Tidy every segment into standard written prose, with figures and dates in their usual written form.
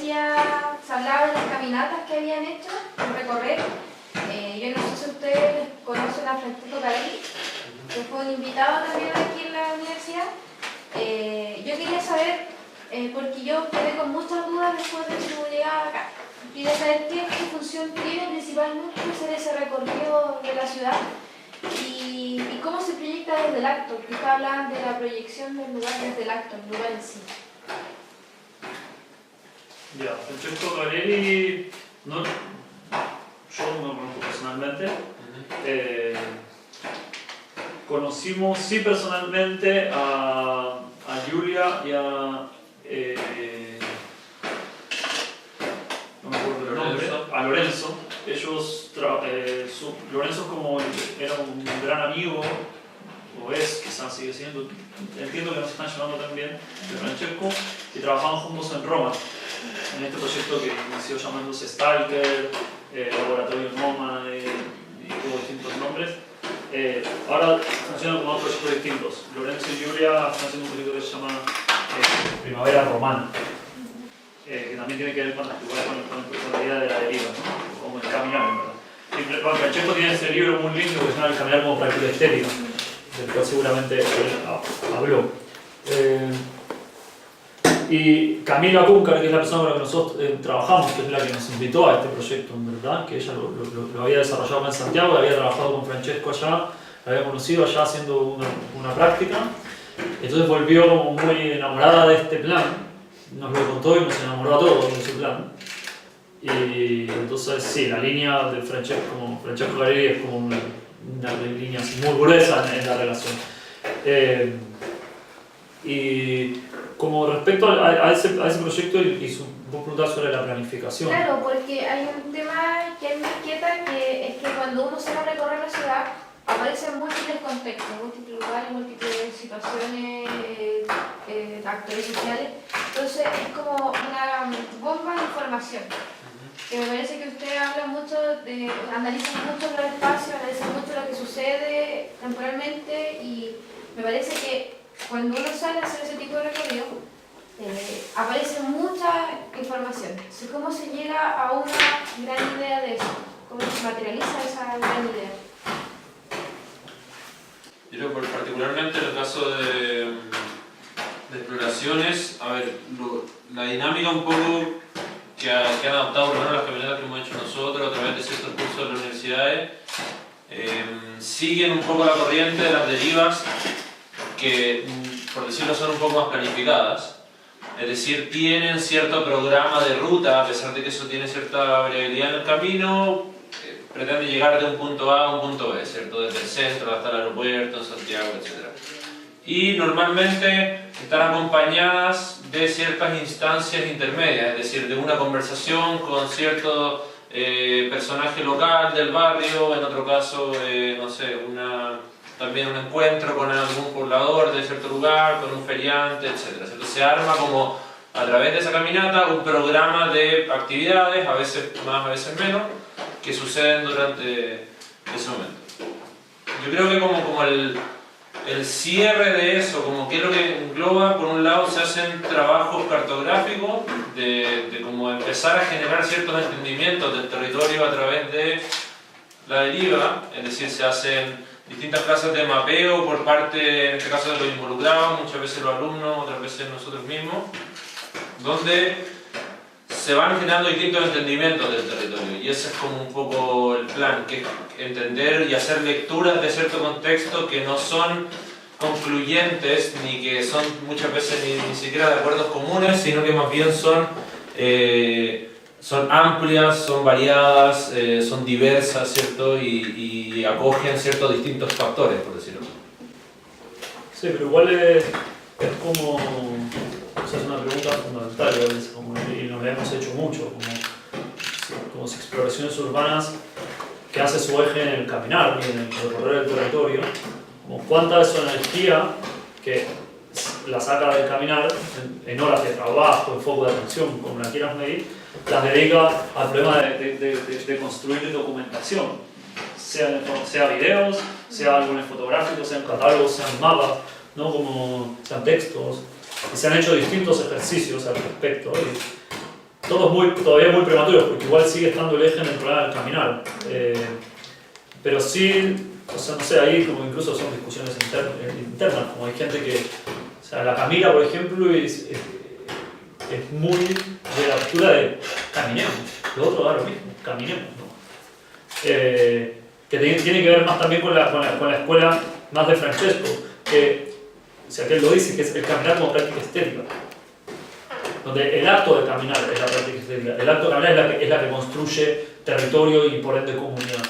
se hablaba de las caminatas que habían hecho, de recorrer. Yo no sé si ustedes conocen a Francesco Carelli, que fue un invitado también aquí en la universidad. Yo quería saber, porque yo quedé con muchas dudas después de su llegada acá. Quería saber qué función tiene principalmente hacer ese recorrido de la ciudad y cómo se proyecta desde el acto, porque ustedes hablaban de la proyección del lugar desde el acto, el lugar en sí. Ya, Francesco Carelli, no, yo no lo conozco personalmente. Conocimos sí personalmente a Julia y a no me acuerdo el nombre, a Lorenzo. Ellos, Lorenzo era un gran amigo, o es, quizás sigue siendo, entiendo que nos están llamando también, de Francesco, y trabajaban juntos en Roma, en este proyecto que inició llamándose Stalker, Laboratorio Nómade, y tuvo distintos nombres. Ahora funcionan como dos proyectos distintos. Lorenzo y Julia están haciendo un proyecto que se llama Primavera Romana, que también tiene que ver con la idea de la deriva, ¿no? Como el caminar, en verdad. Y Francesco tiene ese libro muy lindo que se llama El caminar como práctica estética, del cual seguramente él habló. Y Camila Cúncar, que es la persona con la que nosotros trabajamos, que es la que nos invitó a este proyecto, en verdad, que ella lo había desarrollado acá en Santiago, había trabajado con Francesco allá, la había conocido allá haciendo una práctica. Entonces volvió como muy enamorada de este plan, nos lo contó y nos enamoró a todos de ese plan. Y entonces sí, la línea de Francesco Carelli es como una línea muy gruesa en la relación. Y como respecto a ese proyecto vos preguntás sobre la planificación. Claro, porque hay un tema que me inquieta, que es que cuando uno se va a recorrer la ciudad, aparecen múltiples contextos, múltiples lugares, múltiples situaciones, actores sociales. Entonces es como una bomba de información. Que me parece que usted habla mucho, analizan mucho los espacios, analizan mucho lo que sucede temporalmente, y me parece que cuando uno sale a hacer ese tipo de recorrido, aparece mucha información. Entonces, ¿cómo se llega a una gran idea de eso? ¿Cómo se materializa esa gran idea? Yo creo que particularmente en el caso de exploraciones, a ver, la dinámica un poco que han adoptado por lo menos las caminatas que hemos hecho nosotros a través de ciertos cursos de las universidades, siguen un poco la corriente de las derivas que, por decirlo, son un poco más planificadas. Es decir, tienen cierto programa de ruta, a pesar de que eso tiene cierta variabilidad en el camino, pretende llegar de un punto A a un punto B, ¿cierto? Desde el centro hasta el aeropuerto, en Santiago, etc. Y normalmente están acompañadas de ciertas instancias intermedias, es decir, de una conversación con cierto personaje local del barrio, en otro caso, no sé, también un encuentro con algún poblador de cierto lugar, con un feriante, etc. Entonces se arma como a través de esa caminata un programa de actividades, a veces más, a veces menos, que suceden durante ese momento. Yo creo que como el cierre de eso, como que es lo que engloba, por un lado se hacen trabajos cartográficos de como empezar a generar ciertos entendimientos del territorio a través de la deriva, es decir, se hacen distintas clases de mapeo por parte, en este caso, de los involucrados, muchas veces los alumnos, otras veces nosotros mismos, donde se van generando distintos entendimientos del territorio, y ese es como un poco el plan, que es entender y hacer lecturas de cierto contexto que no son concluyentes, ni que son muchas veces ni siquiera de acuerdos comunes, sino que más bien son amplias, son variadas, son diversas, ¿cierto? Y acogen ciertos distintos factores, por decirlo así. Sí, pero igual es como... Esa es una pregunta fundamental, y nos la hemos hecho mucho, como si exploraciones urbanas que hace su eje en el caminar y en el recorrer el territorio, como cuánta de su energía que la saca del caminar en horas de trabajo, en foco de atención, como la quieras medir, las dedica al problema de construir documentación, sea videos, sea álbumes fotográficos, sean catálogos, sean mapas, ¿no? Como sean textos. Y se han hecho distintos ejercicios al respecto. todos todavía muy prematuros, porque igual sigue estando el eje en el programa del caminar. Pero sí, o sea, no sé, ahí como incluso son discusiones internas, como hay gente que, o sea, la Camila, por ejemplo, es muy de la postura de caminemos, lo otro da lo mismo, caminemos, ¿no? Que tiene que ver más también con la escuela más de Francesco, que, o sea, que él lo dice, que es el caminar como práctica estética, donde el acto de caminar es la práctica estética, el acto de caminar es la que construye territorio y por ende comunidad.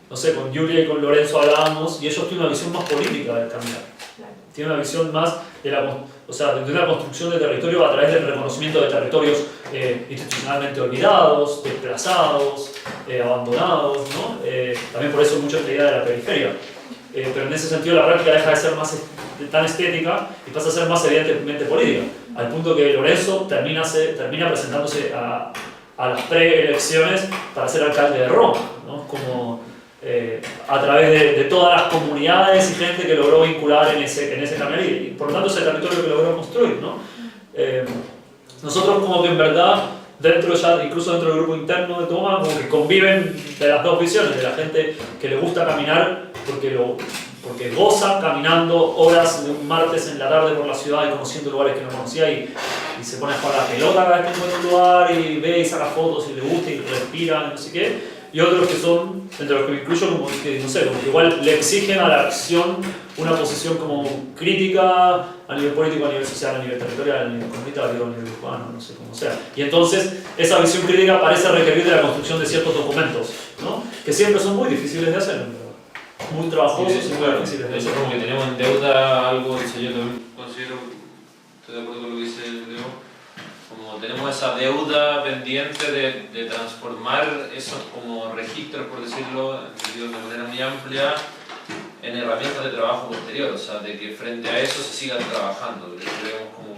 No sé, con Julia y con Lorenzo hablábamos y ellos tienen una visión más política del caminar. Tienen una visión más de de una construcción de territorio a través del reconocimiento de territorios institucionalmente olvidados, desplazados, abandonados, ¿no? También por eso mucho esta idea de la periferia. Pero en ese sentido la práctica deja de ser tan estética y pasa a ser más evidentemente política, al punto que Lorenzo termina presentándose a las preelecciones para ser alcalde de Roma, ¿no? Como a través de todas las comunidades y gente que logró vincular en ese caminar y por lo tanto ese territorio que logró construir, ¿no? Nosotros como que en verdad incluso dentro del grupo interno de Toma como que conviven de las dos visiones, de la gente que le gusta caminar porque goza caminando horas de un martes en la tarde por la ciudad y conociendo lugares que no conocía y se pone a jugar a la pelota cada vez que encuentra un lugar y ve y saca fotos y le gusta y respira, no sé qué. Y otros que son, entre los que me incluyo, como que, no sé, como que igual le exigen a la acción una posición como crítica a nivel político, a nivel social, a nivel territorial, a nivel comunitario, a nivel urbano, no sé cómo sea. Y entonces esa visión crítica parece requerir de la construcción de ciertos documentos, ¿no? Que siempre son muy difíciles de hacer, en verdad. Muy trabajosos y muy difíciles de hacer. Como que tenemos en deuda algo, yo también considero, estoy de acuerdo con lo que dice Leo, como tenemos esa deuda pendiente de transformar esos como registros, por decirlo de manera muy amplia, en herramientas de trabajo posterior, o sea, de que frente a eso se siga trabajando. Creemos como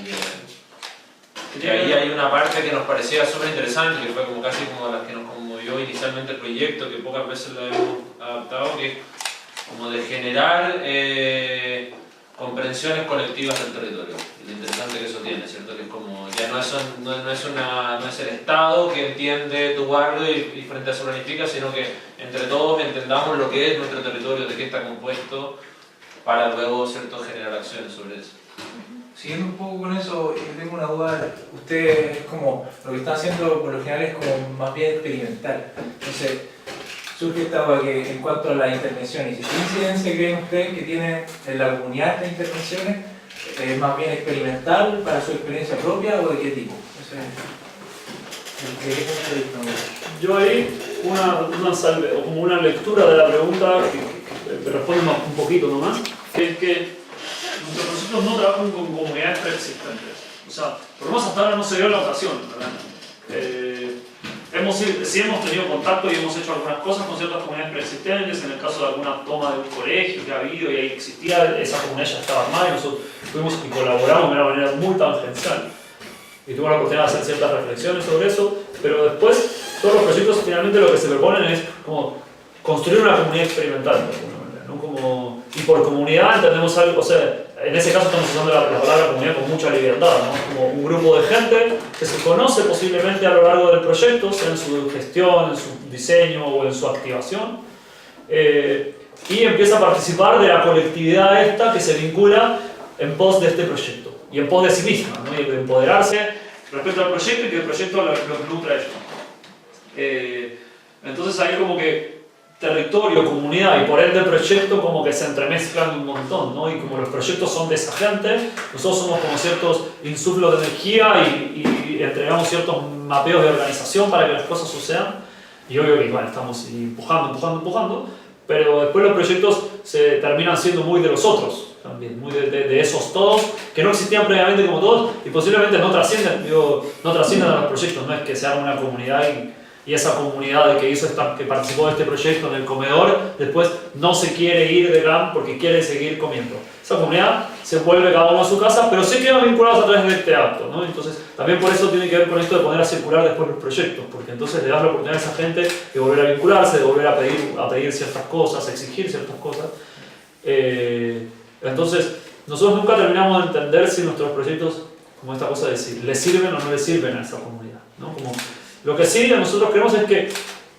que ahí hay una parte que nos parecía súper interesante, que fue como casi como la que nos conmovió inicialmente el proyecto, que pocas veces lo hemos adaptado, que como de generar comprensiones colectivas del territorio. Lo interesante que eso tiene, ¿cierto? Que es como, ya no es el Estado que entiende tu barrio y frente a eso planifica, sino que entre todos entendamos lo que es nuestro territorio, de qué está compuesto, para luego, ¿cierto?, generar acciones sobre eso. Siguiendo un poco con eso, yo tengo una duda. Ustedes, como, lo que están haciendo por lo general es como más bien experimental. Entonces, surge esta duda que en cuanto a las intervenciones, ¿qué incidencia creen ustedes que tienen en la comunidad estas intervenciones? ¿Es más bien experimental para su experiencia propia o de qué tipo? ¿De qué punto de vista? Yo ahí, como una lectura de la pregunta que responde un poquito nomás, que es que nuestros proyectos no trabajan con comunidades preexistentes. O sea, por lo menos hasta ahora no se dio la ocasión, ¿verdad? Sí hemos tenido contacto y hemos hecho algunas cosas con ciertas comunidades preexistentes, en el caso de alguna toma de un colegio que ha habido y ahí existía, esa comunidad ya estaba armada y nosotros fuimos y colaboramos de una manera muy tangencial. Y tuve la oportunidad de hacer ciertas reflexiones sobre eso, pero después todos los proyectos finalmente lo que se proponen es como construir una comunidad experimental de alguna manera, ¿no? Y por comunidad entendemos algo, o sea, en ese caso estamos usando la palabra comunidad con mucha liviandad, ¿no? Como un grupo de gente que se conoce posiblemente a lo largo del proyecto, sea en su gestión, en su diseño o en su activación, y empieza a participar de la colectividad esta que se vincula en pos de este proyecto y en pos de sí misma, ¿no? Y de empoderarse respecto al proyecto y que el proyecto lo nutra a ellos. Entonces ahí como que territorio, comunidad y por ende proyecto como que se entremezclan un montón, ¿no? Y como los proyectos son de esa gente, nosotros somos como ciertos insuflos de energía y entregamos ciertos mapeos de organización para que las cosas sucedan. Y obvio que bueno, estamos empujando, pero después los proyectos se terminan siendo muy de los otros también, muy de esos todos, que no existían previamente como todos y posiblemente no trascienden a los proyectos, no es que sea una comunidad y esa comunidad que participó de este proyecto en el comedor, después no se quiere ir de GAM porque quiere seguir comiendo. Esa comunidad se vuelve cada uno a su casa, pero se quedan vinculados a través de este acto, ¿no? Entonces, también por eso tiene que ver con esto de poner a circular después los proyectos, porque entonces le das la oportunidad a esa gente de volver a vincularse, de volver a pedir ciertas cosas, a exigir ciertas cosas. Entonces, nosotros nunca terminamos de entender si nuestros proyectos como esta cosa de si le sirven o no le sirven a esa comunidad, ¿no? Como, lo que sí nosotros creemos es que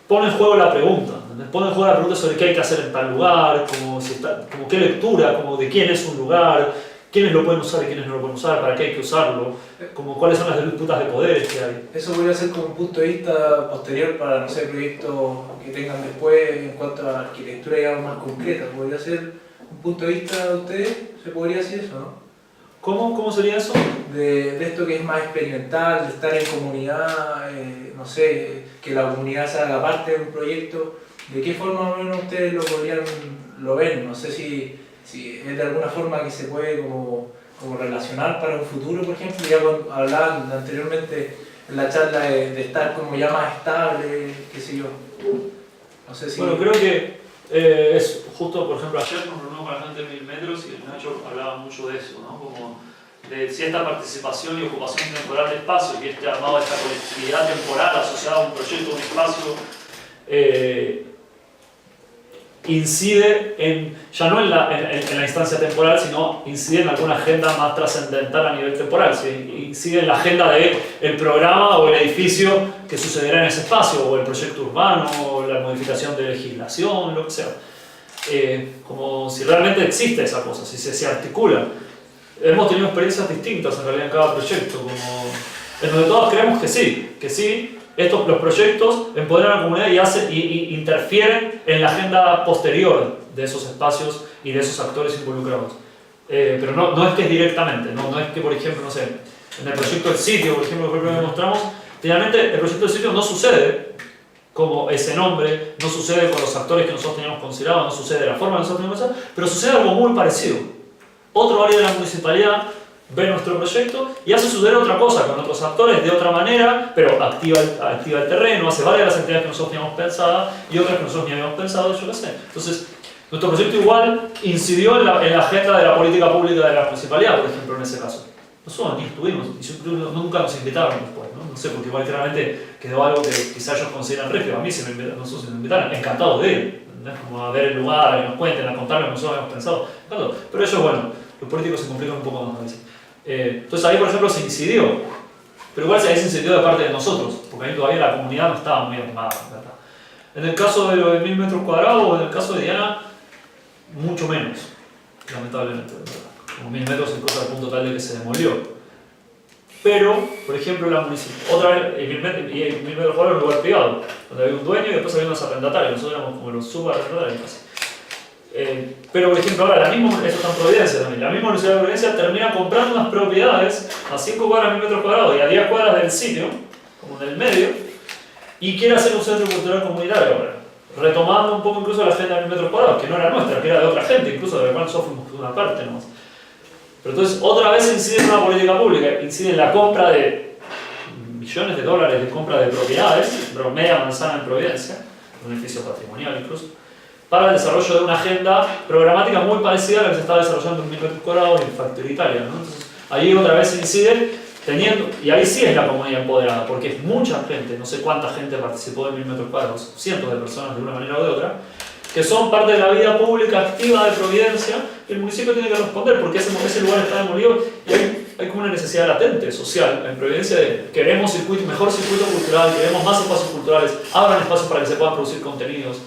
pone en juego la pregunta, ¿entendés? Pone en juego la pregunta sobre qué hay que hacer en tal lugar, como, si está, como qué lectura, como de quién es un lugar, quiénes lo pueden usar y quiénes no lo pueden usar, para qué hay que usarlo, como cuáles son las disputas de poderes que hay. Eso podría ser como un punto de vista posterior para, no sé, proyectos que tengan después en cuanto a arquitectura, digamos, más concreta. ¿Podría ser un punto de vista de ustedes? ¿Se podría decir eso, no? ¿Cómo sería eso? De esto que es más experimental, de estar en comunidad, no sé, que la comunidad se haga parte de un proyecto. ¿De qué forma más o menos ustedes lo ven? No sé si es de alguna forma que se puede como relacionar para un futuro, por ejemplo. Ya hablaban anteriormente en la charla de estar como ya más estable, qué sé yo. No sé si... Bueno, creo que es justo, por ejemplo, ayer nos reunimos con la gente de 1000 metros y Nacho hablaba mucho de eso, ¿no? Como de si esta participación y ocupación temporal de espacio, y este armado de esta colectividad temporal asociada a un proyecto, un espacio, incide ya no en la instancia temporal, sino incide en alguna agenda más trascendental a nivel temporal, ¿sí? Incide en la agenda del programa o el edificio que sucederá en ese espacio, o el proyecto urbano, o la modificación de legislación, lo que sea. Como si realmente existe esa cosa, si se articula. Hemos tenido experiencias distintas en realidad en cada proyecto, como en donde todos creemos que sí, los proyectos empoderan a la comunidad y interfieren en la agenda posterior de esos espacios y de esos actores involucrados. Pero no es que es directamente, no es que, por ejemplo, no sé, en el proyecto del sitio, por ejemplo, que demostramos, finalmente el proyecto del sitio no sucede como ese nombre, no sucede con los actores que nosotros teníamos considerados, no sucede de la forma que nosotros teníamos considerado, pero sucede algo muy parecido. Otro área de la municipalidad ve nuestro proyecto y hace suceder otra cosa con otros actores de otra manera, pero activa el terreno, hace varias de las actividades que nosotros teníamos pensadas y otras que nosotros ni habíamos pensado, yo qué sé. Entonces, nuestro proyecto igual incidió en la agenda de la política pública de la municipalidad, por ejemplo, en ese caso. Nosotros ni estuvimos, y nunca nos invitaron después, ¿no? No sé, porque igual claramente quedó algo que quizás ellos consideran regio. A mí nosotros se me invitaron, encantados de ir, ¿entendés? Como a ver el lugar, a que nos cuenten, a contar lo que nosotros habíamos pensado. Claro, pero ellos, bueno, los políticos se complican un poco más a veces. Entonces ahí, por ejemplo, se incidió, pero igual se incidió de parte de nosotros, porque ahí todavía la comunidad no estaba muy animada, ¿verdad? En el caso de lo de 1000 metros cuadrados, o en el caso de Diana, mucho menos, lamentablemente, ¿verdad? Como 1000 metros es cosa al punto tal de que se demolió. Pero, por ejemplo, la municipalidad, otra vez, 1000 metros cuadrados era un lugar privado, donde había un dueño y después había unos arrendatarios, nosotros éramos como los subarrendatarios casi. Pero por ejemplo ahora, esto está en Providencia también, la misma Universidad de Providencia termina comprando unas propiedades a 5 cuadras, 1000 metros cuadrados y a 10 cuadras del sitio, como en el medio, y quiere hacer un centro cultural comunitario ahora, retomando un poco incluso la agenda de 1000 metros cuadrados, que no era nuestra, que era de otra gente, incluso de la cual nosotros fuimos una parte nomás. Pero entonces otra vez incide en una política pública, incide en la compra de millones de dólares de compra de propiedades, media manzana en Providencia, un edificio patrimonial incluso, para el desarrollo de una agenda programática muy parecida a la que se estaba desarrollando en 1000 metros cuadrados en Factory Italia, ¿no? Entonces, ahí otra vez se incide, y ahí sí es la comunidad empoderada, porque es mucha gente, no sé cuánta gente participó de 1000 metros cuadrados, cientos de personas de una manera o de otra, que son parte de la vida pública activa de Providencia, y el municipio tiene que responder, porque ese lugar está demolido, y hay como una necesidad latente, social, en Providencia de queremos mejor circuito cultural, queremos más espacios culturales, abran espacios para que se puedan producir contenidos.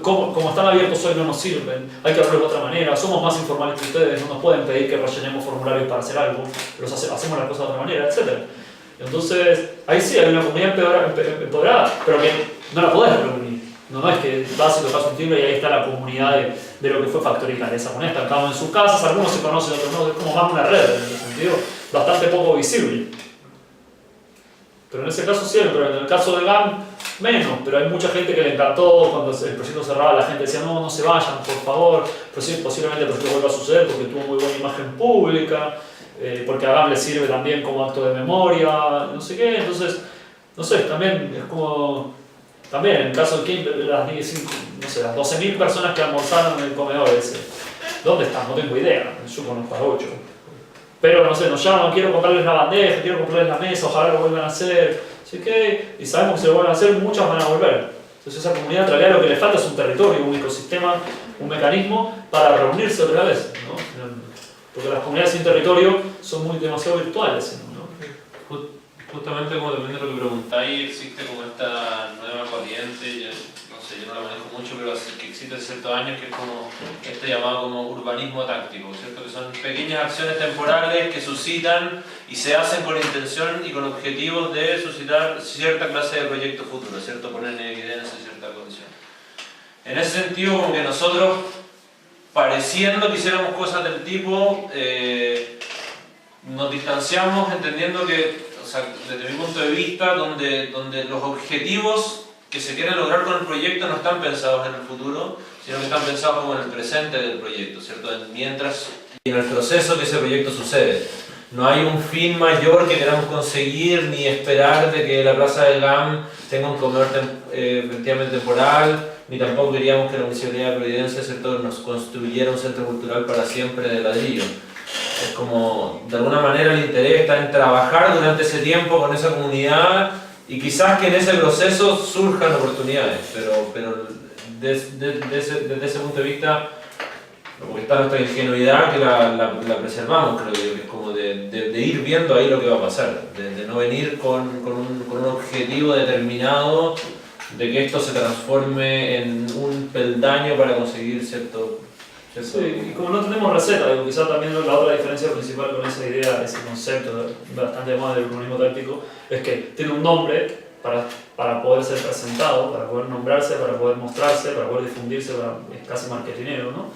Como están abiertos hoy no nos sirven, hay que hablarlo de otra manera, somos más informales que ustedes, no nos pueden pedir que rellenemos formularios para hacer algo, pero hacemos las cosas de otra manera, etc. Entonces, ahí sí hay una comunidad empoderada, pero que no la podés reunir. No es que vas y tocas un timbre y ahí está la comunidad de lo que fue Factory Italia. Esa comunidad está cada uno en sus casas, algunos se conocen, otros no, es como más una red en ese sentido, bastante poco visible. Pero en ese caso siempre, en el caso de GAM, menos, pero hay mucha gente que le encantó cuando el proyecto cerraba, la gente decía no se vayan, por favor, posiblemente el proyecto vuelva a suceder porque tuvo muy buena imagen pública, porque a GAM le sirve también como acto de memoria, no sé qué, entonces, no sé, también es como, también en el caso de Kim, las 12.000 personas que almorzaron en el comedor ese, ¿dónde están? No tengo idea, yo conozco a 8. Pero no sé, nos llaman, quiero comprarles la bandeja, quiero comprarles la mesa, ojalá lo vuelvan a hacer, así que, y sabemos que si lo vuelven a hacer, muchas van a volver. Entonces esa comunidad, en realidad lo que le falta es un territorio, un ecosistema, un mecanismo para reunirse otra vez, ¿no? Porque las comunidades sin territorio son demasiado virtuales, ¿no? Justamente como también de lo que preguntáis, existe como esta nueva corriente, no sé, yo no la manejo mucho, pero que existe hace ciertos años, que es como este llamado como urbanismo táctico, ¿cierto? Que son pequeñas acciones temporales que suscitan y se hacen con intención y con objetivos de suscitar cierta clase de proyecto futuro, ¿cierto? Poner en evidencia cierta condición. En ese sentido, como que nosotros, pareciendo que hiciéramos cosas del tipo, nos distanciamos entendiendo que, o sea, desde mi punto de vista, donde los objetivos que se quieren lograr con el proyecto no están pensados en el futuro, sino que están pensados como en el presente del proyecto, ¿cierto? Mientras y en el proceso que ese proyecto sucede. No hay un fin mayor que queramos conseguir, ni esperar de que la Plaza del GAM tenga un comedor efectivamente temporal, ni tampoco queríamos que la Municipalidad de Providencia, ¿cierto?, nos construyera un centro cultural para siempre de ladrillo. Es como, de alguna manera, el interés está en trabajar durante ese tiempo con esa comunidad y quizás que en ese proceso surjan oportunidades, pero desde ese punto de vista, como que está nuestra ingenuidad que la preservamos, creo yo, que es como de ir viendo ahí lo que va a pasar, de no venir con un objetivo determinado de que esto se transforme en un peldaño para conseguir cierto. Sí, y como no tenemos receta, digo, quizás también la otra diferencia principal con esa idea, ese concepto bastante de moda del urbanismo táctico, es que tiene un nombre para poder ser presentado, para poder nombrarse, para poder mostrarse, para poder difundirse, es casi marketinero, ¿no?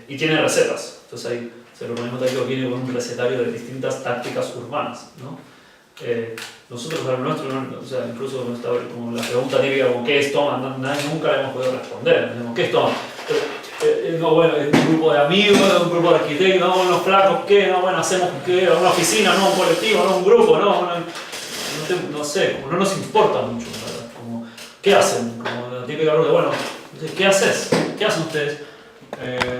Y tiene recetas. Entonces ahí el urbanismo táctico viene con un recetario de distintas tácticas urbanas, ¿no? Nosotros al nuestro, o sea, incluso como la pregunta típica como ¿qué es Toma? Nunca le hemos podido responder. ¿Qué es Toma? No, bueno, es un grupo de amigos, un grupo de arquitectos, no, unos flacos, ¿qué? No, bueno, hacemos ¿qué? Una oficina, no, un colectivo, no, un grupo, no sé, como no nos importa mucho, ¿verdad? Como, ¿qué hacen? Como la típica pregunta, bueno, ¿qué haces? ¿Qué hacen ustedes?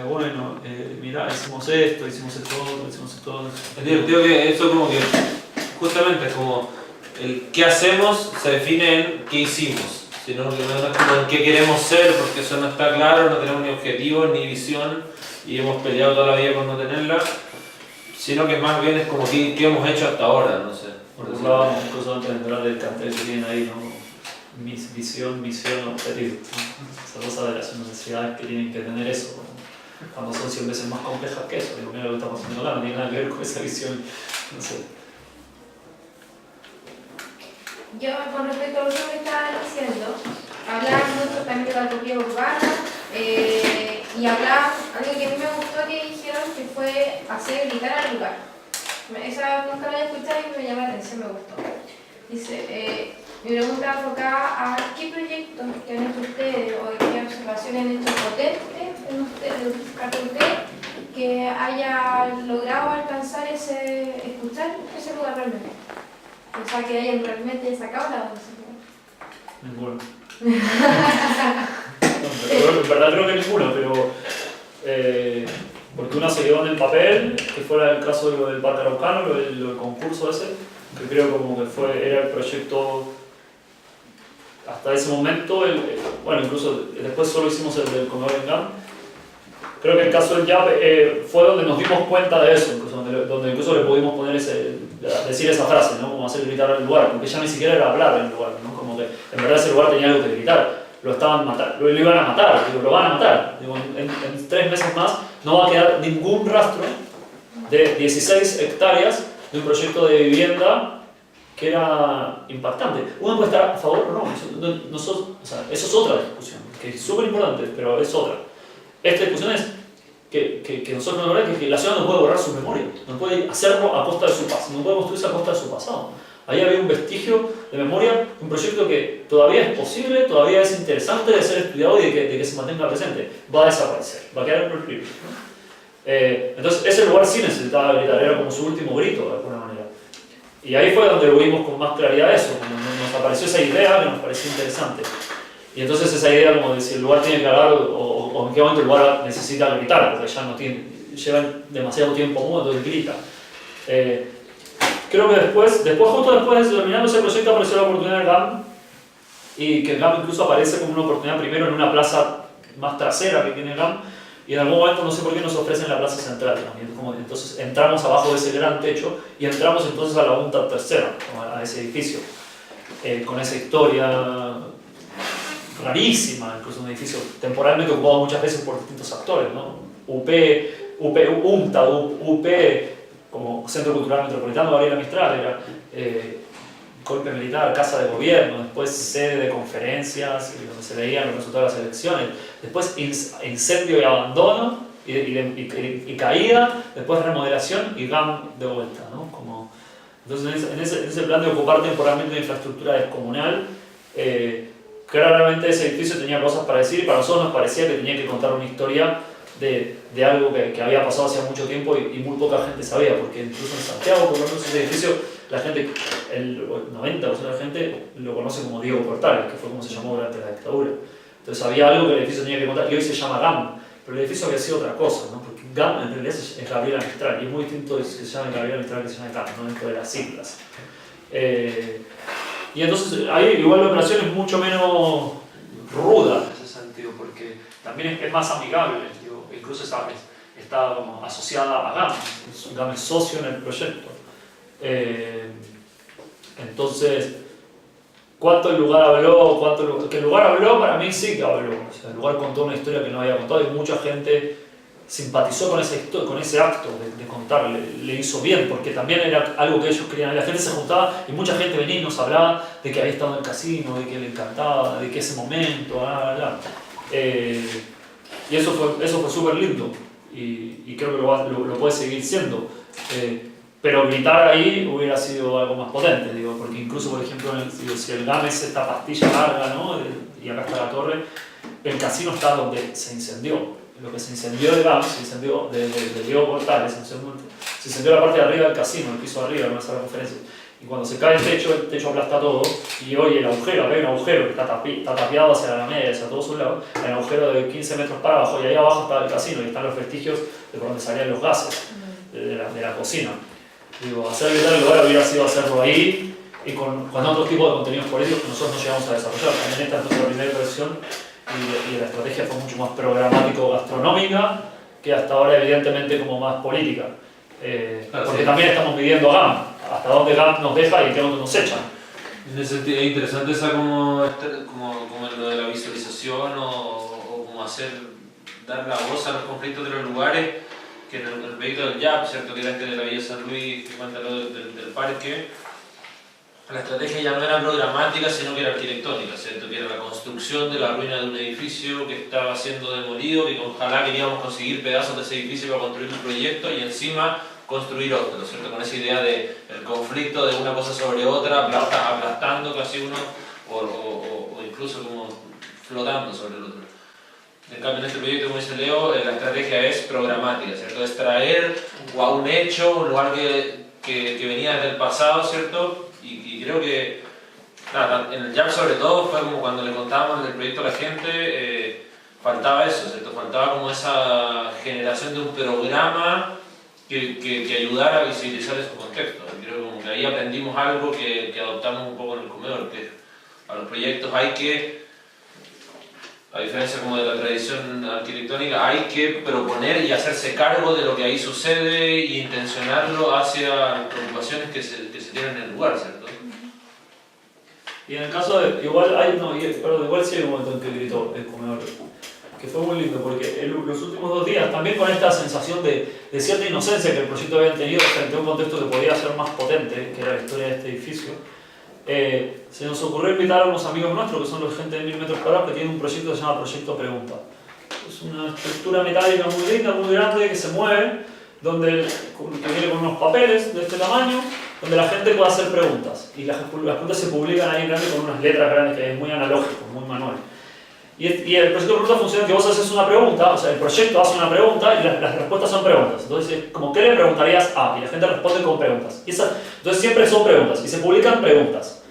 Bueno, mirá, hicimos esto otro. Es divertido que eso como que justamente es como el qué hacemos se define en qué hicimos, sino que no es como en qué queremos ser, porque eso no está claro, no tenemos ni objetivo ni visión y hemos peleado toda la vida por no tenerla, sino que más bien es como qué hemos hecho hasta ahora, no sé. Hablábamos incluso antes de entrar del cartel que tienen ahí, ¿no? Visión, objetivo, ¿no? Esa cosa de las necesidades que tienen que tener eso, ¿no? Cuando son 100 veces más complejas que eso. Digo, mira lo que estamos haciendo acá, no tiene nada que ver con esa visión, no sé. Yo, con respecto a lo que me estaban diciendo, hablaba mucho también de la utopía urbana y hablaba algo que a mí me gustó que dijeron, que fue hacer gritar al lugar. Esa nunca la había escuchado y me llamó la atención, me gustó. Dice, mi pregunta enfocada a qué proyectos que han hecho ustedes o qué observaciones han hecho potentes en usted que haya logrado alcanzar escuchar ese lugar realmente. O sea, que hayan realmente sacado la voz. Ninguno. En verdad creo que ninguno, pero porque una se quedó en el papel, que fuera el caso de lo del Parque Araucano, lo del concurso ese, que creo como que era el proyecto hasta ese momento, bueno, incluso después solo hicimos el del comedor en GAM. Creo que el caso del YAP fue donde nos dimos cuenta de eso, incluso, donde incluso le pudimos poner decir esa frase, ¿no? Como hacer gritar al lugar, porque ya ni siquiera era hablar en el lugar, ¿no? Como que en verdad ese lugar tenía algo que gritar, lo iban a matar, digo, lo van a matar. Digo, en 3 meses más no va a quedar ningún rastro de 16 hectáreas de un proyecto de vivienda que era impactante. Uno puede estar a favor o no, o sea, eso es otra discusión, que es súper importante, pero es otra. Esta discusión es que nosotros no logramos que la ciudad no puede borrar su memoria, no puede hacerlo a costa de su pasado, no puede construirse a costa de su pasado. Ahí había un vestigio de memoria, un proyecto que todavía es posible, todavía es interesante de ser estudiado y de que se mantenga presente. Va a desaparecer, va a quedar en los libros, ¿no? Entonces ese lugar sí necesitaba gritar, era como su último grito de alguna manera. Y ahí fue donde lo vimos con más claridad eso, cuando nos apareció esa idea que nos pareció interesante. Y entonces esa idea como de si el lugar tiene que hablar o en qué momento el lugar necesita gritar, porque ya no llevan demasiado tiempo mudo, entonces grita. Creo que justo después de terminar ese proyecto apareció la oportunidad del GAM, y que el GAM incluso aparece como una oportunidad primero en una plaza más trasera que tiene el GAM, y y en algún momento no sé por qué nos ofrecen la plaza central también. Entonces entramos abajo de ese gran techo y entramos entonces a la Junta Tercera, a ese edificio, con esa historia rarísima, incluso un edificio temporalmente ocupado muchas veces por distintos actores, ¿no? UMTA, UP, como Centro Cultural Metropolitano, Gabriela Mistral, era golpe militar, casa de gobierno, después sede de conferencias, donde se leían los resultados de las elecciones, después incendio y abandono, y caída, después remodelación y GAM de vuelta, ¿no? Entonces en ese plan de ocupar temporalmente una infraestructura descomunal, claramente ese edificio tenía cosas para decir y para nosotros nos parecía que tenía que contar una historia de algo que había pasado hace mucho tiempo y muy poca gente sabía, porque incluso en Santiago, por ejemplo, ese edificio, la gente, el 90% de la gente lo conoce como Diego Portales, que fue como se llamó durante la dictadura. Entonces había algo que el edificio tenía que contar y hoy se llama GAM, pero el edificio había sido otra cosa, ¿no? Porque GAM en realidad es Gabriela Mistral y es muy distinto que se llame Gabriela Mistral que se llame GAM, no dentro de las siglas. Y entonces ahí igual la operación es mucho menos ruda en ese sentido, porque también es más amigable, digo, incluso está como asociada a GAM, GAM es socio en el proyecto. Entonces, ¿cuánto el lugar habló? Que el lugar habló, para mí sí que habló. O sea, el lugar contó una historia que no había contado y mucha gente simpatizó con ese acto de contar, le hizo bien, porque también era algo que ellos querían. La gente se juntaba y mucha gente venía y nos hablaba de que había estado en el casino, de que le encantaba, de que ese momento, bla, bla, bla. Y eso fue súper lindo y creo que lo puede seguir siendo. Pero gritar ahí hubiera sido algo más potente, digo, porque incluso, por ejemplo, si el GAM es esta pastilla larga, ¿no? Y acá está la torre, el casino está donde se incendió. Lo que se incendió de GAM, se incendió de Diego Portales, se incendió la parte de arriba del casino, el piso de arriba, en una sala de conferencias. Y cuando se cae el techo aplasta todo, y hoy el agujero, acá hay un agujero que está tapiado hacia la media, hacia todos sus lados, hay un agujero de 15 metros para abajo, y ahí abajo está el casino, y están los vestigios de por donde salían los gases, de la cocina. Digo, hacer gritar el lugar hubiera sido hacerlo ahí, y con otro tipo de contenidos políticos que nosotros no llegamos a desarrollar. También esta es nuestra primera versión, y la estrategia fue mucho más programático-gastronómica, que hasta ahora evidentemente como más política. Porque sí, también estamos midiendo GAM, hasta dónde GAM nos deja y en qué dónde nos echa. En ese sentido es interesante esa como lo de la visualización o como dar la voz a los conflictos de los lugares, que en el proyecto del YAP, ¿cierto? Que era de la Villa San Luis, que cuenta lo del parque, la estrategia ya no era programática, sino que era arquitectónica, ¿cierto? Que era la construcción de la ruina de un edificio que estaba siendo demolido, que ojalá queríamos conseguir pedazos de ese edificio para construir un proyecto y encima construir otro, ¿cierto? Con esa idea de el conflicto de una cosa sobre otra, aplastando casi uno, o incluso como flotando sobre el otro. En cambio, en este proyecto, como dice Leo, la estrategia es programática, ¿cierto? Es traer a un hecho, un lugar que venía desde el pasado, ¿cierto? Y creo que, nada, en el YAP sobre todo fue como cuando le contábamos del proyecto a la gente, faltaba eso, ¿cierto? Faltaba como esa generación de un programa que ayudara a visibilizar esos contextos. Creo como que ahí aprendimos algo que adoptamos un poco en el comedor, que a los proyectos hay que, a diferencia como de la tradición arquitectónica, hay que proponer y hacerse cargo de lo que ahí sucede e intencionarlo hacia las preocupaciones que se tienen en el lugar, ¿cierto? Y en el caso de, igual sí hay un momento en que gritó el comedor, que fue muy lindo, porque los últimos 2 días, también con esta sensación de cierta inocencia que el proyecto había tenido frente a un contexto que podía ser más potente, que era la historia de este edificio, se nos ocurrió invitar a unos amigos nuestros, que son los gente de 1000 metros cuadrados, que tienen un proyecto que se llama Proyecto Pregunta. Es una estructura metálica muy linda, muy grande, que se mueve, que viene con unos papeles de este tamaño, donde la gente puede hacer preguntas. Y las preguntas se publican ahí en grande con unas letras grandes, que es muy analógico, muy manual. Y el proyecto de pregunta funciona que vos haces una pregunta, o sea, el proyecto hace una pregunta y las respuestas son preguntas. Entonces, como ¿qué le preguntarías a? Y la gente responde con preguntas. Entonces siempre son preguntas y se publican preguntas.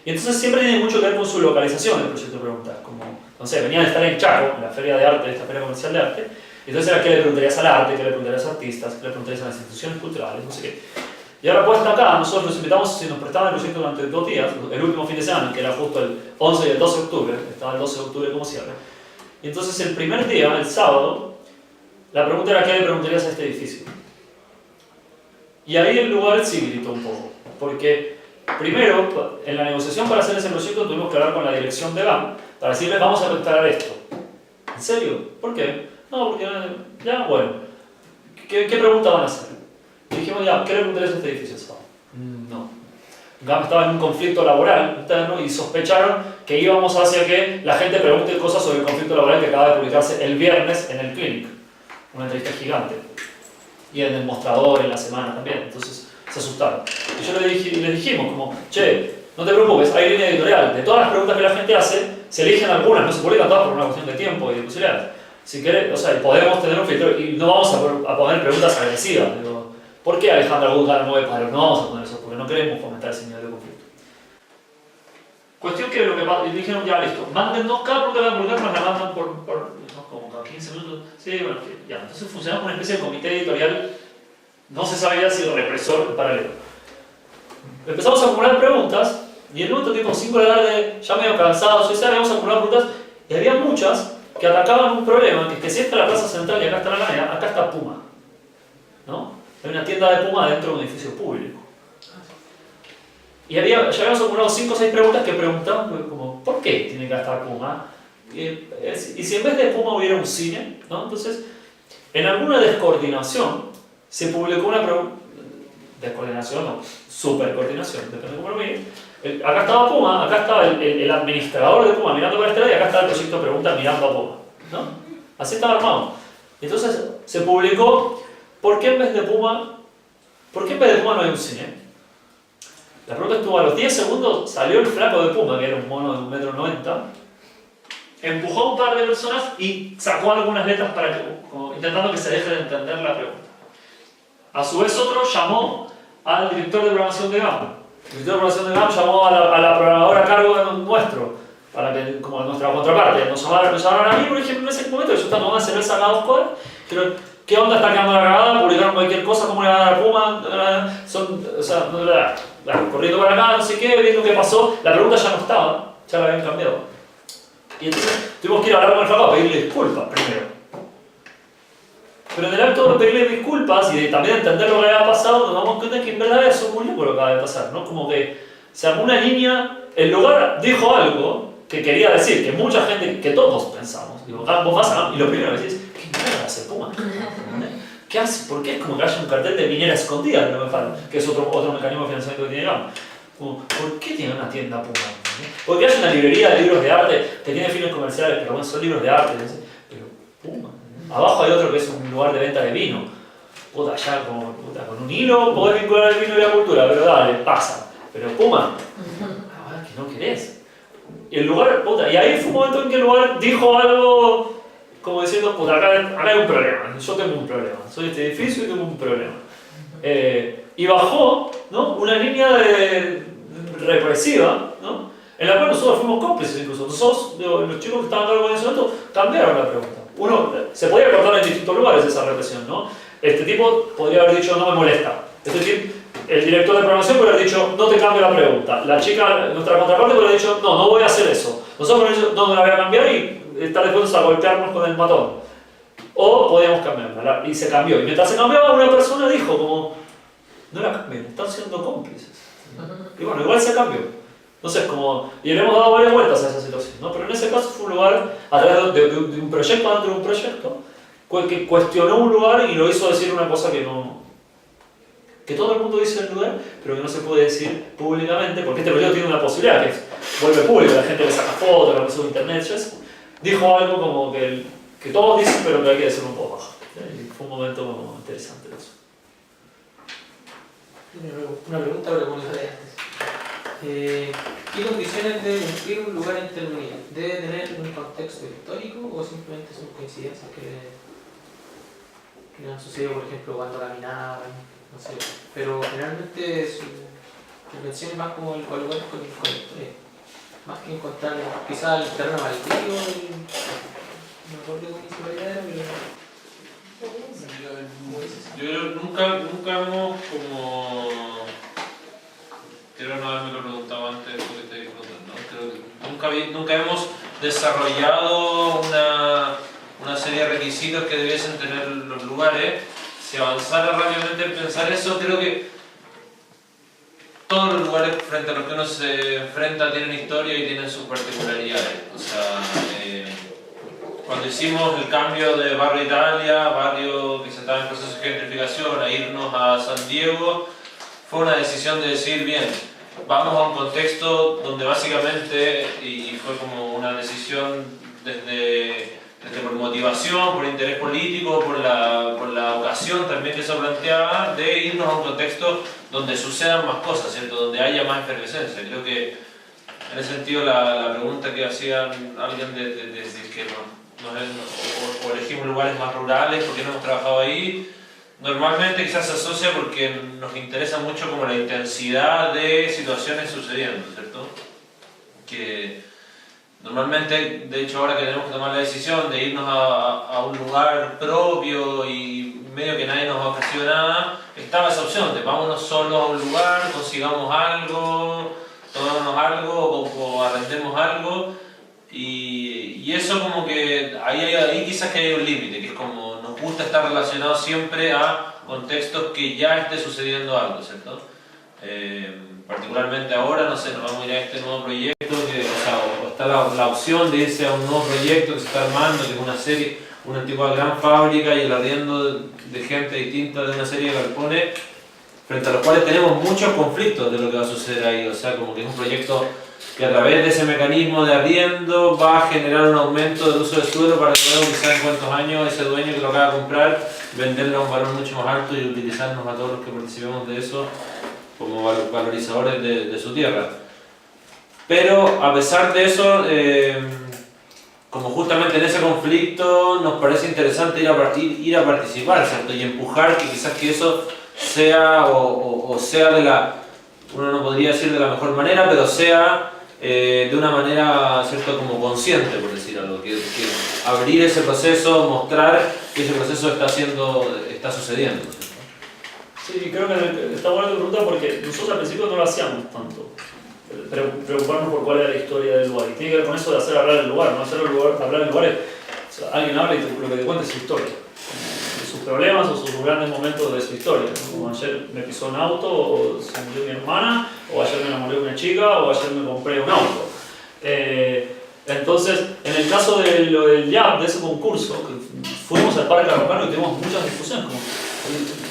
Y entonces siempre tiene mucho que ver con su localización el proyecto de preguntas. Como, no sé, venían a estar en Chaco, en la feria de arte, esta feria comercial de arte. Entonces era ¿qué le preguntarías al arte? ¿Qué le preguntarías a los artistas? ¿Qué le preguntarías a las instituciones culturales? No sé qué. Y ahora pues acá, nosotros los invitamos, si nos prestaban el proyecto durante 2 días, el último fin de semana, que era justo el 11 y el 12 de octubre, estaba el 12 de octubre como cierre. Y entonces el primer día, el sábado, la pregunta era: ¿qué le preguntarías a este edificio? Y ahí el lugar sí gritó un poco, porque primero, en la negociación para hacer ese proyecto tuvimos que hablar con la dirección de GAM para decirles: vamos a instalar esto. ¿En serio? ¿Por qué? No, porque ya, bueno, ¿qué pregunta van a hacer? Y dijimos: ya, ¿qué le preguntarías a este edificio? No. GAM estaba en un conflicto laboral interno y sospecharon que íbamos hacia que la gente pregunte cosas sobre el conflicto laboral que acaba de publicarse el viernes en el Clinic, una entrevista gigante, y en el Mostrador en la semana también. Entonces se asustaron. Y yo les dijimos como: che, no te preocupes, hay línea editorial. De todas las preguntas que la gente hace, se eligen algunas, no se publican todas por una cuestión de tiempo y de posibilidades. Si querés, o sea, podemos tener un filtro y no vamos a poner preguntas agresivas. Digo, ¿por qué Alejandra Wood gana 9 palos? No vamos a poner eso, porque no queremos fomentar ese nivel de conflicto. Cuestión que lo que y dijeron: ya listo, mándennos cada pregunta que van a publicar, nos la mandan por no, como cada 15 minutos. Sí, bueno, ya. Entonces funcionamos con una especie de comité editorial, no se sabía si represor en paralelo. Empezamos a acumular preguntas y en un momento tipo 5 de la tarde, ya medio cansados, habíamos acumulado preguntas y había muchas que atacaban un problema, que es que si esta es la plaza central y acá está la Alameda, acá está Puma, ¿no? Hay una tienda de Puma dentro de un edificio público. Y ya habíamos acumulado 5 o 6 preguntas que preguntaban como: ¿por qué tiene que estar Puma? Y si en vez de Puma hubiera un cine, ¿no? Entonces, en alguna descoordinación se publicó una pregunta. Descoordinación, no, supercoordinación, depende de cómo lo miren. Acá estaba Puma, acá estaba el administrador de Puma mirando para este lado y acá estaba el proyecto de preguntas mirando a Puma, ¿no? Así estaba armado. Entonces se publicó: ¿por qué en vez de Puma no hay un cine? La pregunta estuvo a los 10 segundos, salió el flaco de Puma, que era un mono de 1,90 m, empujó a un par de personas y sacó algunas letras para como intentando que se deje de entender la pregunta. A su vez otro llamó al director de programación de GAM. El director de programación de GAM llamó a la programadora a cargo de nuestro, para que, como nuestra contraparte. Nos llamaron a mí, por ejemplo, en ese momento, yo estaba tomando una cerveza acá a 2 cuadras, pero ¿qué onda está quedando grabada? Publicaron cualquier cosa, ¿cómo le van a dar a Puma? Corriendo para acá, no sé qué, viendo qué pasó. La pregunta ya no estaba, ya la habían cambiado. Y entonces tuvimos que ir a hablar con el flaco a pedirle disculpas primero. Pero en el acto de pedirle disculpas y de también entender lo que había pasado, nos damos cuenta que en verdad eso es muy loco lo que acaba de pasar, ¿no? Como que se armó una línea, el lugar dijo algo que quería decir, que mucha gente, que todos pensamos, digo, vos vas a, y lo primero que decís: ¿qué mierda hace Puma? ¿Qué hace? ¿Por qué? Es como que haya un cartel de minera escondida, que es otro mecanismo de financiamiento que tiene GAM. ¿Por qué tiene una tienda Puma? Porque hay una librería de libros de arte que tiene fines comerciales, pero bueno, son libros de arte, pero Puma. Abajo hay otro que es un lugar de venta de vino. Puta, ya con un hilo podés vincular el vino y la cultura, pero dale, pasa. Pero Puma, ahora que no querés. Y el lugar, puta, y ahí fue un momento en que el lugar dijo algo como diciendo: puta, acá hay un problema, yo tengo un problema, soy este edificio y tengo un problema. Y bajó, ¿no?, una línea represiva, ¿no?, en la cual nosotros fuimos cómplices incluso. Nosotros, los chicos que estaban a cargo de ese momento, cambiaron la pregunta. Uno, se podía cortar en distintos lugares esa represión, ¿no? Este tipo podría haber dicho: no me molesta. Este tipo, el director de programación podría haber dicho: no te cambio la pregunta. La chica, nuestra contraparte, podría haber dicho: no voy a hacer eso. Nosotros podríamos dicho: no la voy a cambiar y estar dispuestos a golpearnos con el matón. O podíamos cambiarla, y se cambió. Y mientras se cambiaba, una persona dijo como: no la cambien, están siendo cómplices. Y bueno, igual se cambió. Entonces, y le hemos dado varias vueltas a esa situación, ¿no? Pero en ese caso fue un lugar, a través de un proyecto dentro de un proyecto, que cuestionó un lugar y lo hizo decir una cosa que todo el mundo dice en el lugar, pero que no se puede decir públicamente, porque este proyecto tiene una posibilidad, que es vuelve público, la gente le saca fotos, la sube a internet, dijo algo como que todos dicen, pero que hay que decirlo un poco bajo. Y fue un momento interesante eso. Una pregunta para comunidad de antes. ¿Qué condiciones debe cumplir un lugar intervenido? ¿Debe tener un contexto histórico o simplemente son coincidencias que le han sucedido, por ejemplo, cuando caminaban? No sé. Pero generalmente su mención es más como el lugar con historia. Más que encontrar quizás el terreno baldío, no me acuerdo cómo municipalidad era, Yo creo que nunca hemos como... Creo no haberme lo preguntado antes porque te preguntando, ¿no? Creo que nunca hemos desarrollado una una serie de requisitos que debiesen tener los lugares. Si avanzara rápidamente en pensar eso, creo que todos los lugares frente a los que uno se enfrenta tienen historia y tienen sus particularidades. O sea, cuando hicimos el cambio de Barrio Italia, barrio que se estaba en proceso de gentrificación, a irnos a San Diego, fue una decisión de decir, bien, vamos a un contexto donde básicamente, y fue como una decisión desde por motivación, por interés político, por la ocasión también que se planteaba, de irnos a un contexto donde sucedan más cosas, ¿cierto? Donde haya más efervescencia. Creo que en ese sentido la pregunta que hacían alguien de que o elegimos lugares más rurales, porque no hemos trabajado ahí, normalmente quizás se asocia porque nos interesa mucho como la intensidad de situaciones sucediendo, ¿cierto? Que normalmente, de hecho ahora que tenemos que tomar la decisión de irnos a un lugar propio y medio que nadie nos ha ofrecido nada, estaba esa opción de vámonos solo a un lugar, consigamos algo, tomémonos algo o arrendemos algo. Y eso como que ahí quizás que hay un límite, que es como nos gusta estar relacionados siempre a contextos que ya esté sucediendo algo, ¿cierto? Particularmente ahora, no sé, nos vamos a ir a este nuevo proyecto, o está la opción de irse a un nuevo proyecto que se está armando, que es una serie, una antigua gran fábrica y el arriendo de gente distinta de una serie de galpones, frente a los cuales tenemos muchos conflictos de lo que va a suceder ahí, o sea, como que es un proyecto que a través de ese mecanismo de arriendo va a generar un aumento del uso del suelo para que luego quizás en cuántos años ese dueño que lo acaba de comprar venderlo a un valor mucho más alto y utilizarnos a todos los que participemos de eso como valorizadores de su tierra. Pero a pesar de eso, como justamente en ese conflicto nos parece interesante ir a participar, ¿cierto? Y empujar que quizás que eso sea o sea uno no podría decir de la mejor manera, pero sea de una manera, ¿cierto?, como consciente, por decir algo, que abrir ese proceso, mostrar que ese proceso está sucediendo, ¿cierto? Sí, creo que está buena tu pregunta porque nosotros al principio no lo hacíamos tanto, preocuparnos por cuál era la historia del lugar, y tiene que ver con eso de hacer hablar el lugar, no hacer hablar el lugar es, o sea, alguien habla y lo que te cuenta es su historia, de sus problemas o sus grandes momentos de su historia, ¿no? Como ayer me pisó un auto, o se murió mi hermana, o ayer me enamoré de una chica, o ayer me compré un auto. Entonces, en el caso de lo del JAP, de ese concurso, que fuimos al Parque Araucano y tuvimos muchas discusiones, como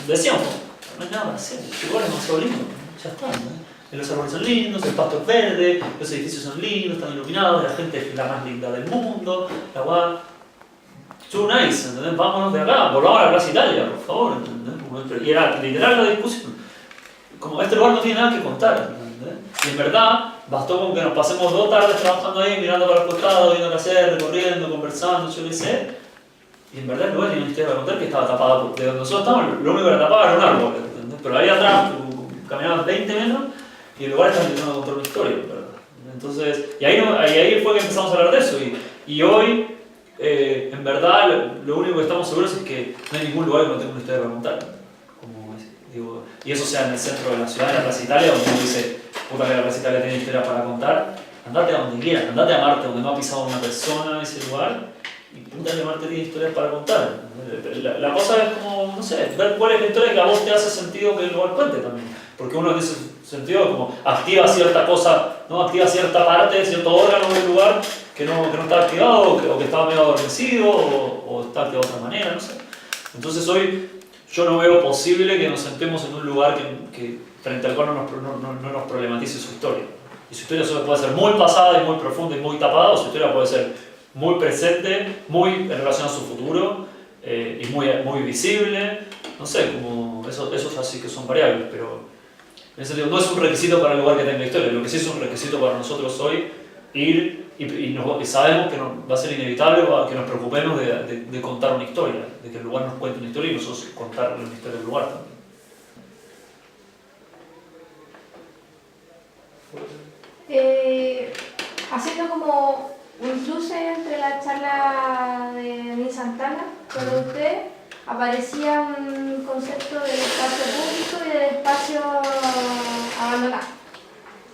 decíamos, no hay nada para hacer, el lugar es demasiado lindo, ya está, ¿no? Los árboles son lindos, el pasto es verde, los edificios son lindos, están iluminados, la gente es la más linda del mundo, la guada. Too nice, ¿entendés? Vámonos de acá, volvamos a la Plaza Italia, por favor, ¿entendés? Y era literal la discusión. Como este lugar no tiene nada que contar, ¿entendés? Y en verdad, bastó con que nos pasemos 2 tardes trabajando ahí, mirando para los costados, viendo qué hacer, recorriendo, conversando, yo qué sé. Y en verdad el lugar tiene una historia para contar que estaba tapada, de donde nosotros estábamos, lo único que era tapado era un árbol, ¿entendés? Pero ahí atrás, caminabas 20 metros y el lugar estaba intentando contar una historia, ¿verdad? Entonces, y ahí fue que empezamos a hablar de eso. Y hoy, en verdad, lo único que estamos seguros es que no hay ningún lugar que no tenga una historia para contar. Digo, y eso sea en el centro de la ciudad, en la Plaza Italia, donde uno dice, puta que la Plaza Italia tiene historias para contar. Andate a donde quieras, andate a Marte, donde no ha pisado una persona ese lugar. Y puta que Marte tiene historias para contar. La cosa es como, no sé, ver cuál es la historia que a vos te hace sentido que el lugar cuente también. Porque uno en ese sentido como activa cierta cosa, ¿no? Activa cierta parte, cierto órgano del lugar que no está activado o que estaba medio adormecido o está activado de otra manera, no sé. Entonces hoy yo no veo posible que nos sentemos en un lugar que frente al cual no nos problematice su historia. Y su historia solo puede ser muy pasada y muy profunda y muy tapada, o su historia puede ser muy presente, muy en relación a su futuro y muy visible. No sé, como esos así que son variables, pero en ese sentido no es un requisito para el lugar que tenga historia. Lo que sí es un requisito para nosotros hoy ir y sabemos que va a ser inevitable que nos preocupemos de contar una historia, de que el lugar nos cuente una historia y nosotros contar la historia del lugar también. Haciendo como un cruce entre la charla de Denis Santana con usted, aparecía un concepto del espacio público y del espacio abandonado.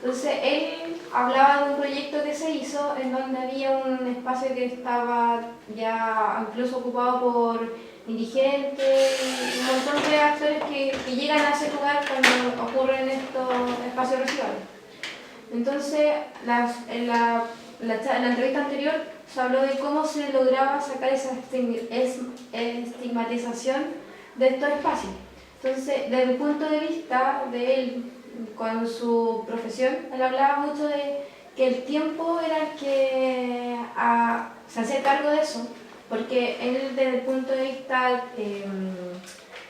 Entonces él hablaba de un proyecto que se hizo en donde había un espacio que estaba ya incluso ocupado por indigentes y un montón de actores que llegan a ese lugar cuando ocurren estos espacios residuales. Entonces, en la entrevista anterior se habló de cómo se lograba sacar esa estigmatización de estos espacios. Entonces, desde el punto de vista de él, con su profesión, él hablaba mucho de que el tiempo era el que se hacía cargo de eso, porque él, desde el punto de vista,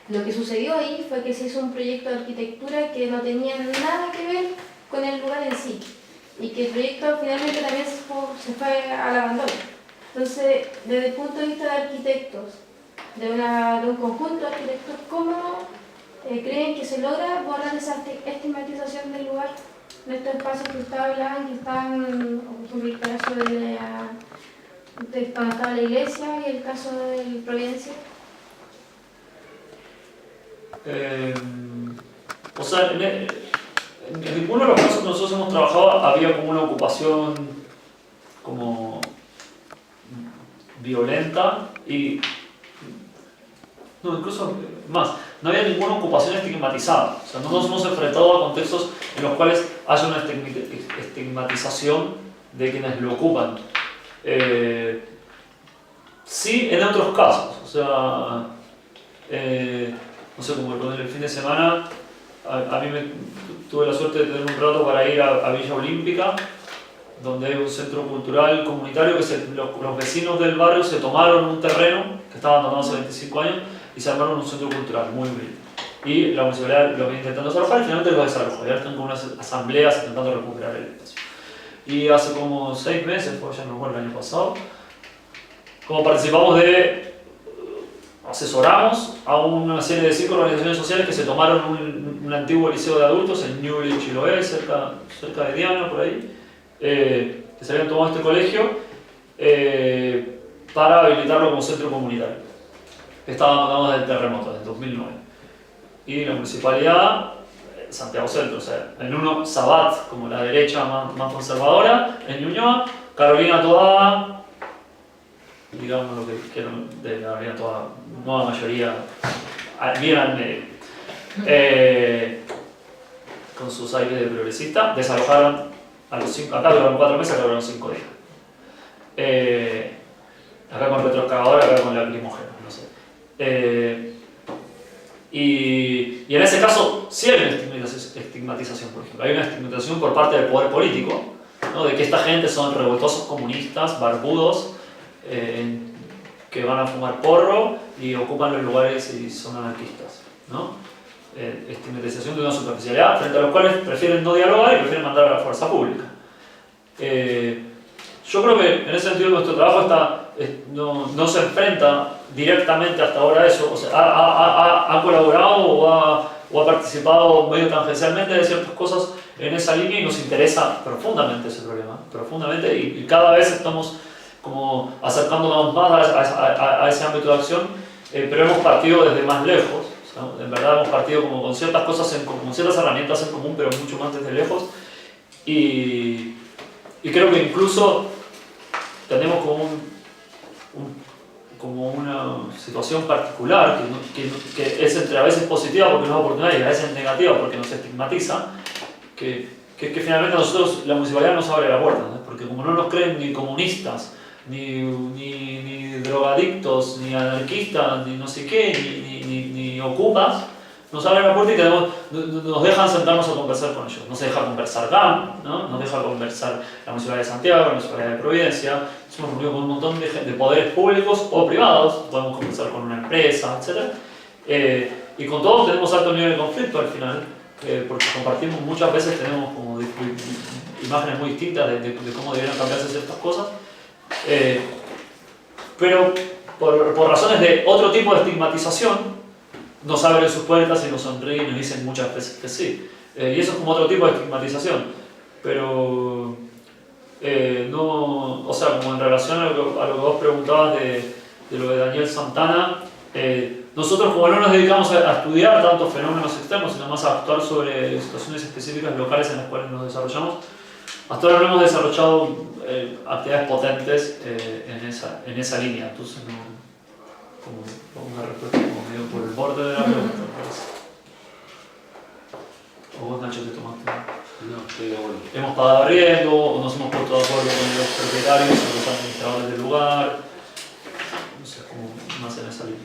lo que sucedió ahí fue que se hizo un proyecto de arquitectura que no tenía nada que ver con el lugar en sí, y que el proyecto finalmente también se fue al abandono. Entonces, desde el punto de vista de arquitectos, de un conjunto de arquitectos, ¿cómo creen que se logra borrar esa estigmatización del lugar, de estos espacios que ustedes hablaban, que están, por ejemplo, el caso de donde estaba la iglesia y el caso del Providencia? O sea, en ninguno de los casos que nosotros hemos trabajado había como una ocupación como violenta y no, incluso más, no había ninguna ocupación estigmatizada. O sea, no nos hemos enfrentado a contextos en los cuales haya una estigmatización de quienes lo ocupan. Sí, en otros casos, o sea, no sé, como el fin de semana, a mí tuve la suerte de tener un rato para ir a Villa Olímpica, donde hay un centro cultural comunitario que los vecinos del barrio se tomaron un terreno que estaba abandonado hace 25 años y se armaron un centro cultural muy bonito. Y la municipalidad lo viene intentando desalojar y finalmente lo desalojó. Ya están con unas asambleas intentando recuperar el espacio. Y hace como 6 meses, pues ya no recuerdo, el año pasado, como participamos asesoramos a una serie de 5 organizaciones sociales que se tomaron un antiguo liceo de adultos en Newell, Chiloé, cerca de Diana, por ahí, que se habían tomado este colegio para habilitarlo como centro comunitario. Estaba abandonado desde el terremoto, desde 2009. Y la municipalidad, Santiago Centro, o sea, en uno Sabat, como la derecha más conservadora, en Ñuñoa, Carolina Toda, digamos lo que de la Carolina Toda, nueva mayoría, bien al medio. Con sus aires de progresista, desalojaron a los 5, acá duraron 4 meses, acá duraron 5 días. Acá con retroexcavadora, acá con lacrimógena, no sé. Y en ese caso sí hay una estigmatización, por ejemplo. Hay una estigmatización por parte del poder político, ¿no? De que esta gente son revoltosos comunistas, barbudos, que van a fumar porro y ocupan los lugares y son anarquistas, ¿no? Estigmatización de una superficialidad frente a los cuales prefieren no dialogar y prefieren mandar a la fuerza pública. Yo creo que en ese sentido nuestro trabajo no se enfrenta directamente hasta ahora a eso, o sea, ha colaborado o ha participado medio tangencialmente de ciertas cosas en esa línea y nos interesa profundamente ese problema, profundamente, y cada vez estamos como acercándonos más a ese ámbito de acción, pero hemos partido desde más lejos, o sea, en verdad hemos partido como con ciertas cosas, con ciertas herramientas en común, pero mucho más desde lejos, y creo que incluso tenemos como una situación particular que es entre a veces positiva porque nos da oportunidades y a veces negativa porque nos estigmatiza, que finalmente nosotros, la municipalidad nos abre la puerta, ¿no? Porque como no nos creen ni comunistas, ni drogadictos, ni anarquistas, ni no sé qué, ni ocupas, nos abren la puerta y nos dejan sentarnos a conversar con ellos. Nos deja conversar GAM, ¿no? Nos deja conversar la Municipalidad de Santiago, la Municipalidad de Providencia. Hemos reunido con un montón de poderes públicos o privados, podemos conversar con una empresa, etc. Y con todos tenemos alto nivel de conflicto al final, porque compartimos, muchas veces tenemos como imágenes muy distintas de cómo deberían cambiarse ciertas cosas. Pero por razones de otro tipo de estigmatización, nos abren sus puertas y nos sonríen y nos dicen muchas veces que sí. Y eso es como otro tipo de estigmatización. Pero no, o sea, como en relación a lo que vos preguntabas de lo de Daniel Santana, nosotros como no nos dedicamos a estudiar tantos fenómenos externos, sino más a actuar sobre situaciones específicas locales en las cuales nos desarrollamos, hasta ahora no hemos desarrollado actividades potentes en esa línea, entonces no, como una respuesta como medio por el borde de la pregunta, me parece. ¿O vos, Nacho, te tomaste? No, estoy de acuerdo. Hemos pagado arriendo, o nos hemos puesto de acuerdo con los propietarios o los administradores del lugar, no sé, como más en esa línea.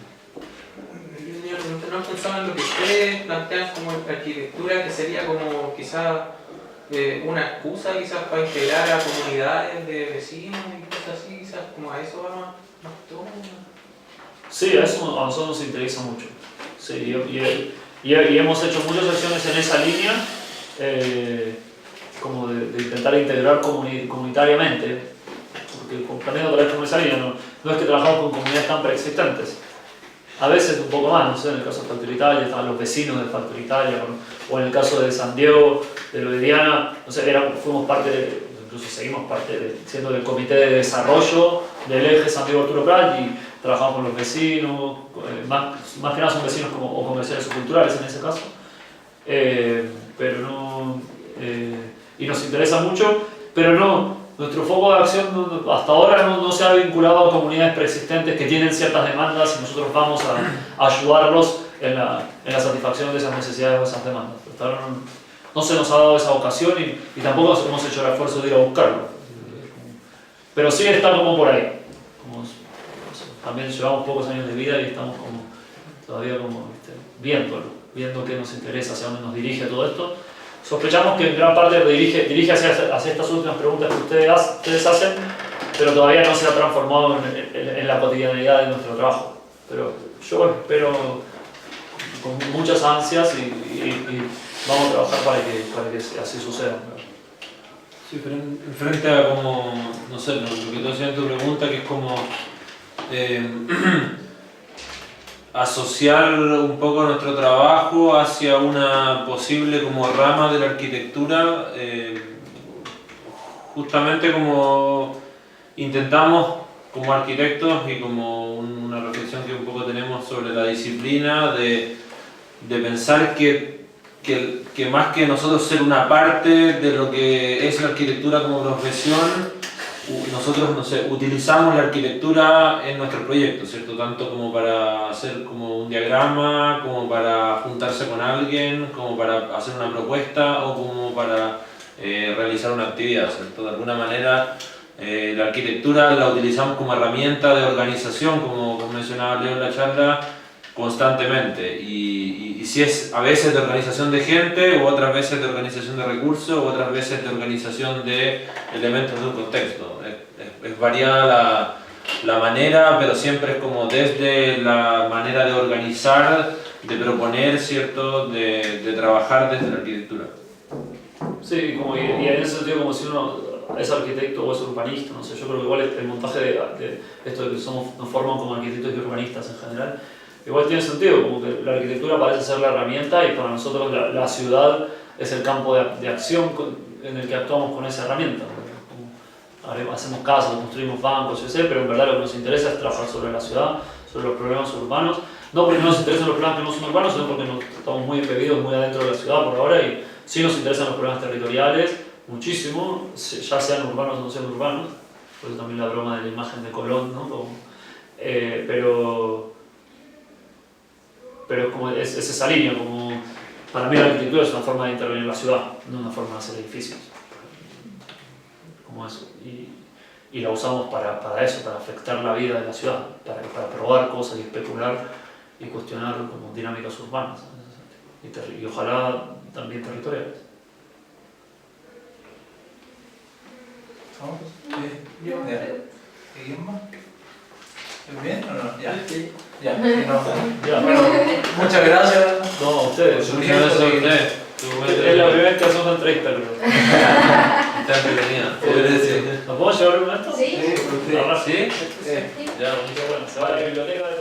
No pensaba en lo que ustedes plantean como arquitectura, que sería como quizás una excusa quizás para integrar a comunidades de vecinos y cosas así, quizás como a eso va más todo. Sí, a eso a nosotros nos interesa mucho. Sí, y hemos hecho muchas acciones en esa línea, como de intentar integrar comunitariamente, porque también otra vez con esa línea, no es que trabajamos con comunidades tan preexistentes. A veces un poco más, no sé, en el caso de Factory Italia estaban los vecinos de Factory Italia, o en el caso de San Diego, de lo de Diana, no sé, fuimos parte incluso seguimos siendo del comité de desarrollo del eje San Diego Arturo Prat y trabajamos con los vecinos, más que nada son vecinos o comerciales o culturales en ese caso, pero no, y nos interesa mucho, pero no. Nuestro foco de acción hasta ahora no se ha vinculado a comunidades preexistentes que tienen ciertas demandas y nosotros vamos a ayudarlos en la satisfacción de esas necesidades o esas demandas. Hasta ahora no se nos ha dado esa ocasión y tampoco hemos hecho el esfuerzo de ir a buscarlo. Pero sí está como por ahí. También llevamos pocos años de vida y estamos todavía viendo qué nos interesa, hacia dónde nos dirige todo esto. Sospechamos que en gran parte dirige hacia estas últimas preguntas que ustedes hacen, pero todavía no se ha transformado en la cotidianidad de nuestro trabajo. Pero yo espero con muchas ansias y vamos a trabajar para que así suceda. Sí, pero frente a como, no sé, lo que tú hacías en tu pregunta, que es como asociar un poco nuestro trabajo hacia una posible como rama de la arquitectura, justamente como intentamos como arquitectos y como una reflexión que un poco tenemos sobre la disciplina de pensar que más que nosotros ser una parte de lo que es la arquitectura como profesión, nosotros, no sé, utilizamos la arquitectura en nuestros proyectos, ¿cierto? Tanto como para hacer como un diagrama, como para juntarse con alguien, como para hacer una propuesta o como para realizar una actividad, ¿cierto? De alguna manera la arquitectura la utilizamos como herramienta de organización, como mencionaba Leo en la charla, constantemente. Y si es a veces de organización de gente, u otras veces de organización de recursos, u otras veces de organización de elementos de un contexto. Es variada la manera, pero siempre es como desde la manera de organizar, de proponer, ¿cierto? De trabajar desde la arquitectura. Sí, y en ese sentido, como si uno es arquitecto o es urbanista, no sé, yo creo que igual el montaje de esto de que nos forman como arquitectos y urbanistas en general, igual tiene sentido, como que la arquitectura parece ser la herramienta y para nosotros la ciudad es el campo de acción en el que actuamos con esa herramienta. Hacemos casas, construimos bancos, etc., pero en verdad lo que nos interesa es trabajar sobre la ciudad, sobre los problemas urbanos. No porque no nos interesen los problemas que no son urbanos, sino porque estamos muy embebidos, muy adentro de la ciudad por ahora y sí nos interesan los problemas territoriales muchísimo, ya sean urbanos o no sean urbanos. Por eso también la broma de la imagen de Colón, ¿no? Pero es esa línea, como para mí la arquitectura es una forma de intervenir en la ciudad, no una forma de hacer edificios. Como eso. Y la usamos para eso, para afectar la vida de la ciudad, para probar cosas y especular y cuestionar como dinámicas urbanas y ojalá también territoriales. ¿Vamos? ¿Seguimos más? ¿Es bien o no? Ya. Sí. Ya. Ya. Bueno, muchas gracias. No, a ustedes. Muchas gracias a ustedes. Es la primera vez que hacemos una entrevista, creo. Está entretenida. ¿Nos podemos llevar uno de estos? Sí. Sí, ¿Sí? Ya, muchas gracias. Se va a la biblioteca de